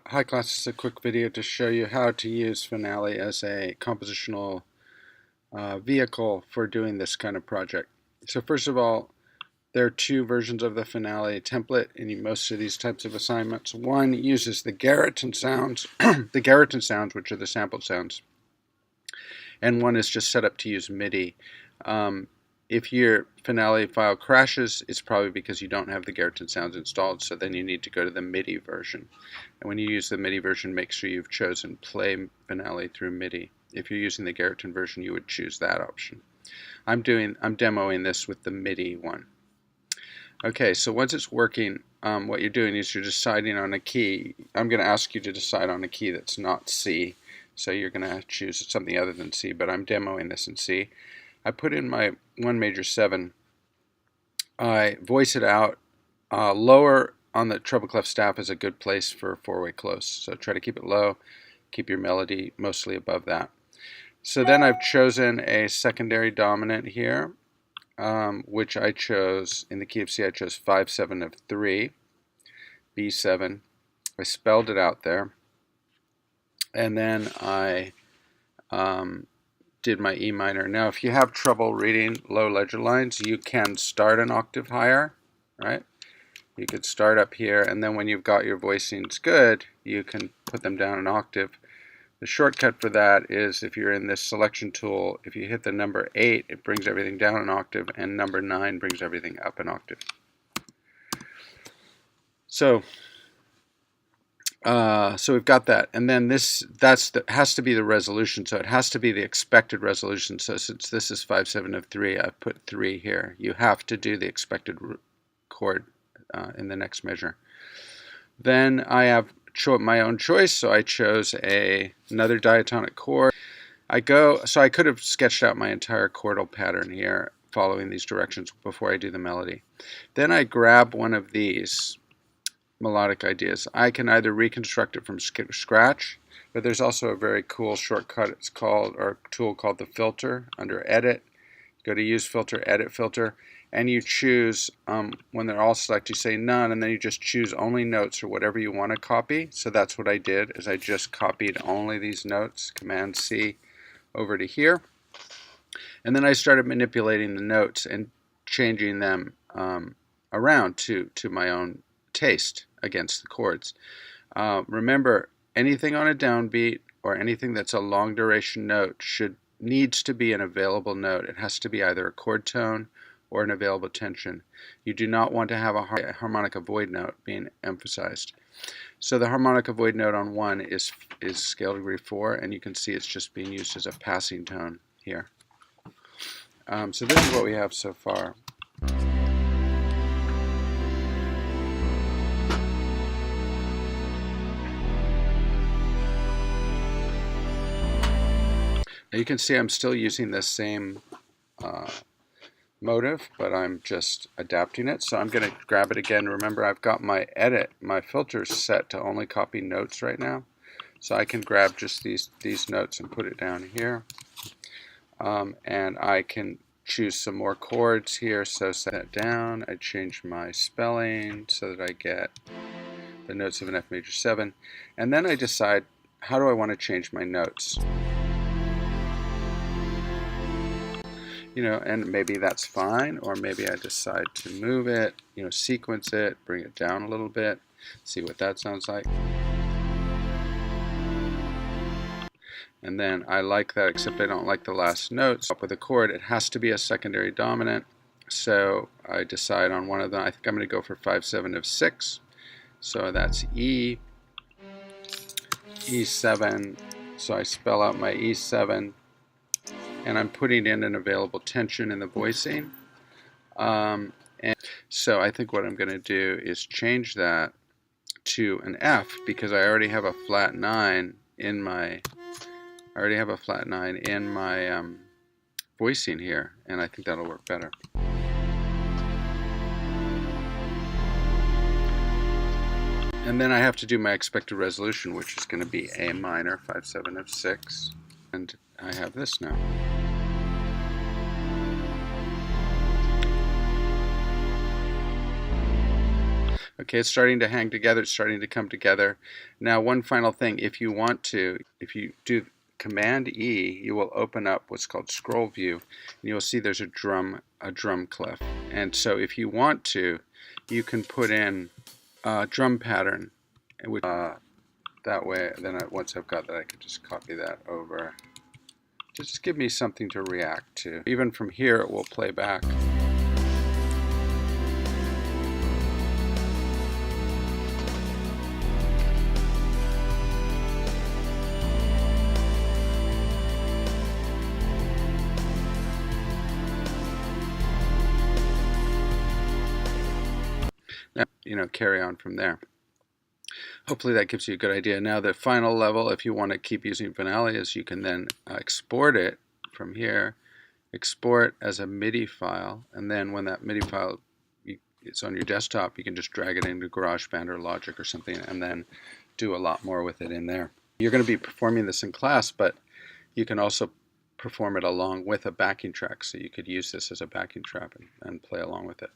Hi class, this is a quick video to show you how to use Finale as a compositional vehicle for doing this kind of project. So first of all, there are two versions of the Finale template in most of these types of assignments. One uses the Garriton sounds, the Garriton sounds, which are the sampled sounds, and one is just set up to use MIDI. If your Finale file crashes, it's probably because you don't have the Garriton sounds installed, so then you need to go to the MIDI version. And when you use the MIDI version, make sure you've chosen Play Finale through MIDI. If you're using the Garriton version, you would choose that option. I'm demoing this with the MIDI one. Okay, so once it's working, what you're doing is you're deciding on a key. I'm going to ask you to decide on a key that's not C, so you're going to choose something other than C, but I'm demoing this in C. I put in my 1 major 7. I voice it out. Lower on the treble clef staff is a good place for 4-way close. So try to keep it low. Keep your melody mostly above that. So then I've chosen a secondary dominant here, which I chose in the key of C. I chose 5/7 of 3, B7. I spelled it out there, and then I did my E minor. Now if you have trouble reading low ledger lines, you can start an octave higher, right? You could start up here, and then when you've got your voicings good, you can put them down an octave. The shortcut for that is if you're in this selection tool, if you hit the number 8, it brings everything down an octave, and number 9 brings everything up an octave. So we've got that, and then has to be the resolution, so it has to be the expected resolution. So since this is 5/7 of 3, I've put 3 here. You have to do the expected chord in the next measure. Then I have my own choice, so I chose another diatonic chord. So I could have sketched out my entire chordal pattern here following these directions before I do the melody. Then I grab one of these melodic ideas. I can either reconstruct it from scratch, but there's also a very cool shortcut. It's called, or tool called the filter. Under Edit, go to Use Filter, Edit Filter, and you choose, when they're all selected, you say None, and then you just choose only notes or whatever you want to copy. So that's what I did, is I just copied only these notes, Command C, over to here. And then I started manipulating the notes and changing them around to my own taste against the chords. Remember, anything on a downbeat or anything that's a long duration note needs to be an available note. It has to be either a chord tone or an available tension. You do not want to have a harmonic avoid note being emphasized. So the harmonic avoid note on 1 is scale degree 4, and you can see it's just being used as a passing tone here. So this is what we have so far. Now you can see I'm still using the same motive, but I'm just adapting it. So I'm going to grab it again. Remember, I've got my filters set to only copy notes right now. So I can grab just these notes and put it down here. And I can choose some more chords here. So set that down. I change my spelling so that I get the notes of an F major 7. And then I decide, how do I want to change my notes? And maybe that's fine, or maybe I decide to move it, sequence it, bring it down a little bit, see what that sounds like. And then I like that, except I don't like the last notes. Up with a chord, it has to be a secondary dominant, so I decide on one of them. I think I'm going to go for 5/7 of 6, so that's E, E7, so I spell out my E7, and I'm putting in an available tension in the voicing. And so I think what I'm going to do is change that to an F, because I already have a flat 9 in my voicing here, and I think that'll work better. And then I have to do my expected resolution, which is going to be A minor, 5/7 of 6, and I have this now. Okay, it's starting to hang together, it's starting to come together. Now, one final thing, if you want to, if you do Command E, you will open up what's called scroll view, and you'll see there's a drum cliff. And so if you want to, you can put in a drum pattern, which, that way, then once I've got that, I can just copy that over. Just give me something to react to. Even from here, it will play back. Now, carry on from there. Hopefully that gives you a good idea. Now the final level, if you want to keep using Finale, is you can then export it from here, export as a MIDI file, and then when that MIDI file is on your desktop, you can just drag it into GarageBand or Logic or something, and then do a lot more with it in there. You're going to be performing this in class, but you can also perform it along with a backing track, so you could use this as a backing track and play along with it.